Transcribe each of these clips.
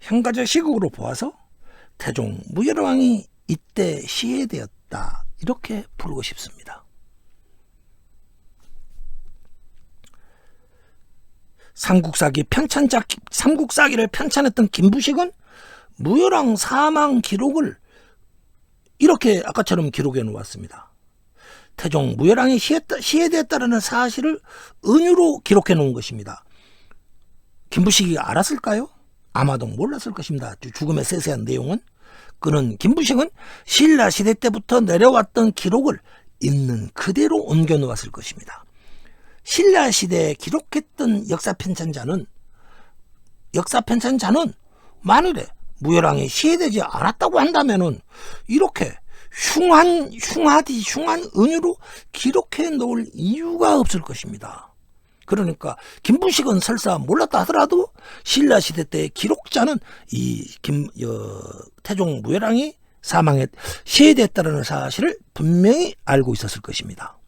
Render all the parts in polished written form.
현가적 시국으로 보아서 태종 무열왕이 이때 시해되었다, 이렇게 부르고 싶습니다. 삼국사기를 편찬했던 김부식은 무열왕 사망 기록을 이렇게 아까처럼 기록해 놓았습니다. 태종 무열왕이 시해되었다는 사실을 은유로 기록해 놓은 것입니다. 김부식이 알았을까요? 아마도 몰랐을 것입니다. 죽음의 세세한 내용은. 그는 김부식은 신라 시대 때부터 내려왔던 기록을 있는 그대로 옮겨 놓았을 것입니다. 신라 시대에 기록했던 역사 편찬자는 만일에 무열왕이 시해되지 않았다고 한다면은 이렇게 흉한 은유로 기록해 놓을 이유가 없을 것입니다. 그러니까 김부식은 설사 몰랐다 하더라도 신라 시대 때 기록자는 태종 무열왕이 시해됐다는 사실을 분명히 알고 있었을 것입니다.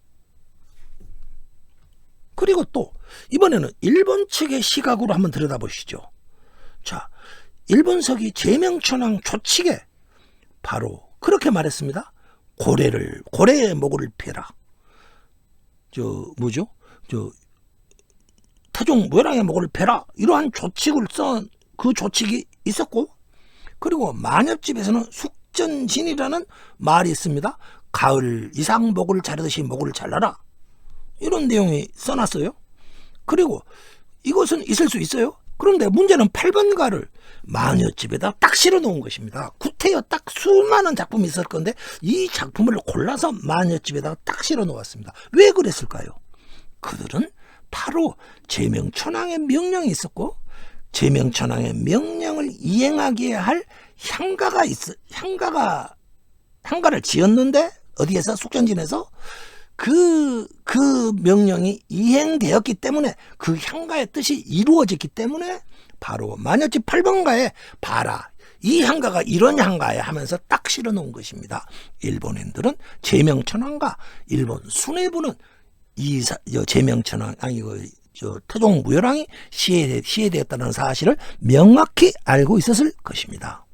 그리고 또 이번에는 일본 측의 시각으로 한번 들여다보시죠. 자, 일본석이 제명천왕 조칙에 바로 그렇게 말했습니다. 고래의 목을 베라. 태종 무열왕의 목을 베라, 이러한 조칙을 쓴 그 조칙이 있었고, 그리고 만엽집에서는 숙전진이라는 말이 있습니다. 가을 이상 목을 자르듯이 목을 잘라라, 이런 내용이 써놨어요. 그리고 이것은 있을 수 있어요. 그런데 문제는 8번가를 마녀집에다 딱 실어 놓은 것입니다. 구태여 딱 수많은 작품이 있을 건데 이 작품을 골라서 마녀집에다 딱 실어 놓았습니다. 왜 그랬을까요? 그들은 바로 제명천왕의 명령이 있었고, 제명천왕의 명령을 이행하게 할 향가를 지었는데, 어디에서? 숙전진에서 그 명령이 이행되었기 때문에, 그 향가의 뜻이 이루어졌기 때문에 바로 마녀집 8번가에 봐라, 이 향가가 이런 향가야 하면서 딱 실어 놓은 것입니다. 일본인들은 제명천왕과 일본 수뇌부는 태종 무열왕이 시해되었다는 사실을 명확히 알고 있었을 것입니다.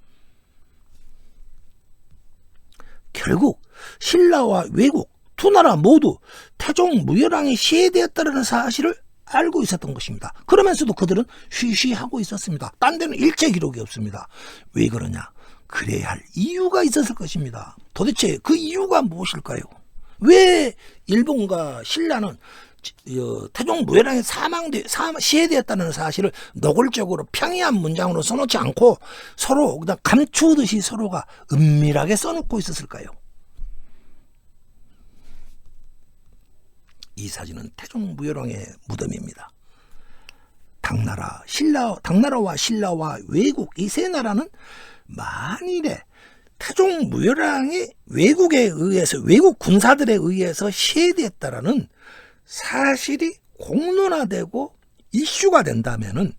결국 신라와 외국 두 나라 모두 태종 무열왕이 시해되었다는 사실을 알고 있었던 것입니다. 그러면서도 그들은 쉬쉬하고 있었습니다. 딴 데는 일체 기록이 없습니다. 왜 그러냐? 그래야 할 이유가 있었을 것입니다. 도대체 그 이유가 무엇일까요? 왜 일본과 신라는 태종 무열왕이 시해되었다는 사실을 노골적으로 평이한 문장으로 써놓지 않고 서로 그냥 감추듯이 서로가 은밀하게 써놓고 있었을까요? 이 사진은 태종 무열왕의 무덤입니다. 당나라와 신라와 외국, 이 세 나라는 만일에 태종 무열왕이 외국 군사들에 의해서 시해됐다라는 사실이 공론화되고 이슈가 된다면은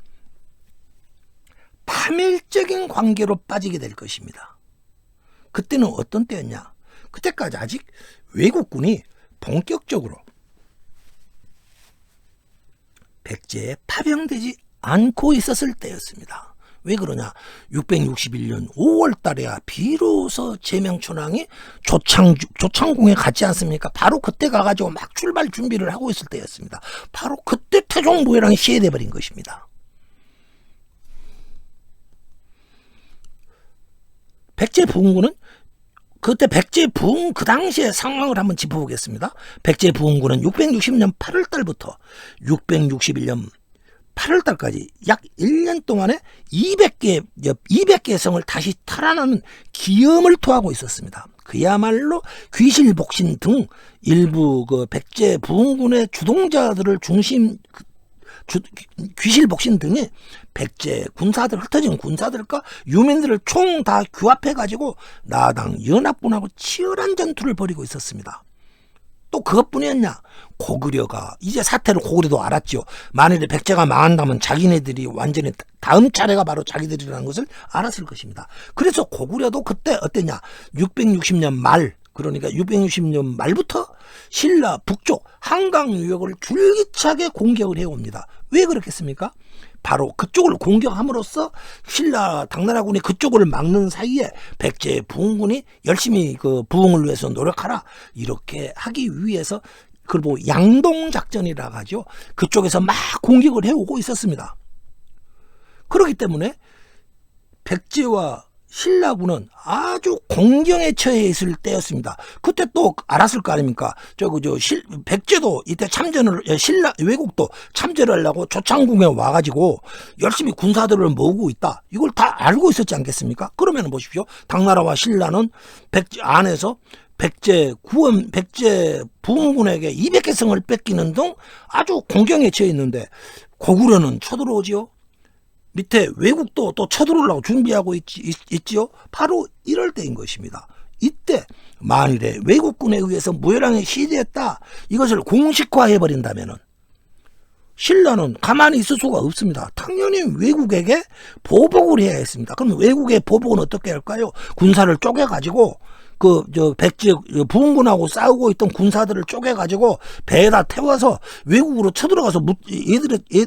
파멸적인 관계로 빠지게 될 것입니다. 그때는 어떤 때였냐? 그때까지 아직 외국군이 본격적으로 백제에 파병되지 않고 있었을 때였습니다. 왜 그러냐? 661년 5월 달에야 비로소 제명천왕이 조창궁에 갔지 않습니까? 바로 그때 가가지고 막 출발 준비를 하고 있을 때였습니다. 바로 그때 태종 무열왕이 시해돼 버린 것입니다. 백제부흥군은 그때 백제부흥 그 당시의 상황을 한번 짚어보겠습니다. 백제부흥군은 660년 8월 달부터 661년 8월 달까지 약 1년 동안에 200개의 성을 다시 탈환하는 기염을 토하고 있었습니다. 그야말로 귀실복신 등 일부 백제 부흥군의 주동자들을 귀실복신 등의 백제 군사들, 흩어진 군사들과 유민들을 총 다 규합해가지고 나당 연합군하고 치열한 전투를 벌이고 있었습니다. 또 그것뿐이었냐? 고구려가 이제 사태를 고구려도 알았죠. 만일에 백제가 망한다면 자기네들이 완전히 다음 차례가 바로 자기들이라는 것을 알았을 것입니다. 그래서 고구려도 그때 어땠냐? 660년 말, 그러니까 660년 말부터 신라 북쪽 한강 유역을 줄기차게 공격을 해옵니다. 왜 그렇겠습니까? 바로 그쪽을 공격함으로써 신라 당나라군이 그쪽을 막는 사이에 백제 부흥군이 열심히 그 부흥을 위해서 노력하라 이렇게 하기 위해서 그리고 양동작전이라고 하죠. 그쪽에서 막 공격을 해오고 있었습니다. 그렇기 때문에 백제와 신라군은 아주 공경에 처해 있을 때였습니다. 그때 또 알았을 거 아닙니까? 백제도 이때 참전을, 외국도 참전을 하려고 조창궁에 와가지고 열심히 군사들을 모으고 있다. 이걸 다 알고 있었지 않겠습니까? 그러면 보십시오. 당나라와 신라는 백제 안에서 백제 부흥군에게 200개 성을 뺏기는 등 아주 공경에 처해 있는데 고구려는 쳐들어오지요. 밑에 외국도 또 쳐들어오려고 준비하고 있지요. 바로 이럴 때인 것입니다. 이때 만일에 외국군에 의해서 무열왕이 시대했다 이것을 공식화해버린다면 신라는 가만히 있을 수가 없습니다. 당연히 외국에게 보복을 해야 했습니다. 그럼 외국의 보복은 어떻게 할까요? 군사를 쪼개가지고 백제 부흥군하고 싸우고 있던 군사들을 쪼개가지고 배에다 태워서 외국으로 쳐들어가서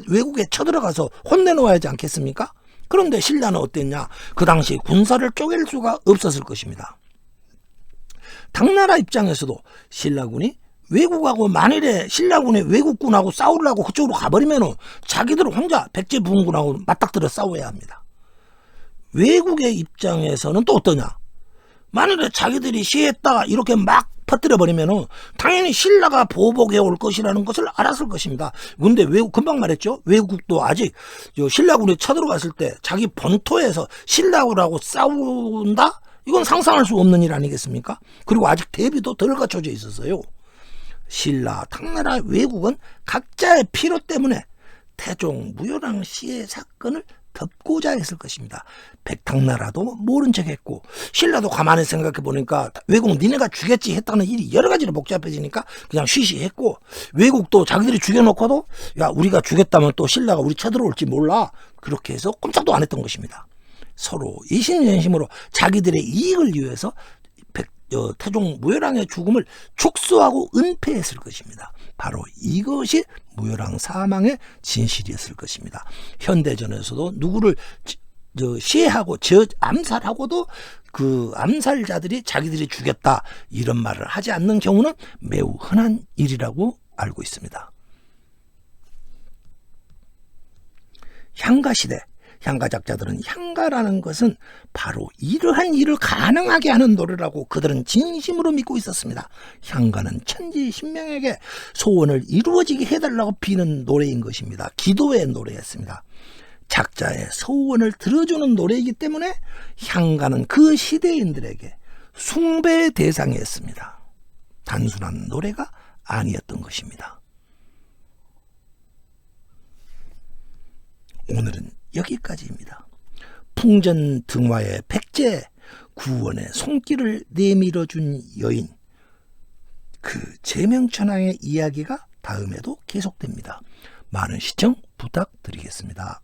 외국에 쳐들어가서 혼내놓아야 하지 않겠습니까? 그런데 신라는 어땠냐? 그 당시 군사를 쪼갤 수가 없었을 것입니다. 당나라 입장에서도 신라군이 외국하고 만일에 신라군이 외국군하고 싸우려고 그쪽으로 가버리면 자기들 혼자 백제 부흥군하고 맞닥뜨려 싸워야 합니다. 외국의 입장에서는 또 어떠냐? 만일에 자기들이 시했다 이렇게 막 퍼뜨려 버리면은 당연히 신라가 보복해 올 것이라는 것을 알았을 것입니다. 근데 금방 말했죠. 외국도 아직 신라군이 쳐들어갔을 때 자기 본토에서 신라군하고 싸운다? 이건 상상할 수 없는 일 아니겠습니까? 그리고 아직 대비도 덜 갖춰져 있었어요. 신라, 당나라, 외국은 각자의 필요 때문에 태종 무열왕 시의 사건을 덮고자 했을 것입니다. 당나라도 모른 척했고 신라도 가만히 생각해 보니까 외국 니네가 죽였지 했다는 일이 여러 가지로 복잡해지니까 그냥 쉬쉬했고 외국도 자기들이 죽여놓고도 야 우리가 죽였다면 또 신라가 우리 쳐들어올지 몰라 그렇게 해서 꼼짝도 안 했던 것입니다. 서로 이심전심으로 자기들의 이익을 위해서 태종 무열왕의 죽음을 축소하고 은폐했을 것입니다. 바로 이것이 무열왕 사망의 진실이었을 것입니다. 현대전에서도 누구를 시해하고 암살하고도 그 암살자들이 자기들이 죽였다 이런 말을 하지 않는 경우는 매우 흔한 일이라고 알고 있습니다. 향가시대 향가작자들은 향가라는 것은 바로 이러한 일을 가능하게 하는 노래라고 그들은 진심으로 믿고 있었습니다. 향가는 천지신명에게 소원을 이루어지게 해달라고 비는 노래인 것입니다. 기도의 노래였습니다. 작자의 소원을 들어주는 노래이기 때문에 향가는 그 시대인들에게 숭배의 대상이었습니다. 단순한 노래가 아니었던 것입니다. 오늘은 여기까지입니다. 풍전등화의 백제 구원의 손길을 내밀어준 여인 그 제명천왕의 이야기가 다음에도 계속됩니다. 많은 시청 부탁드리겠습니다.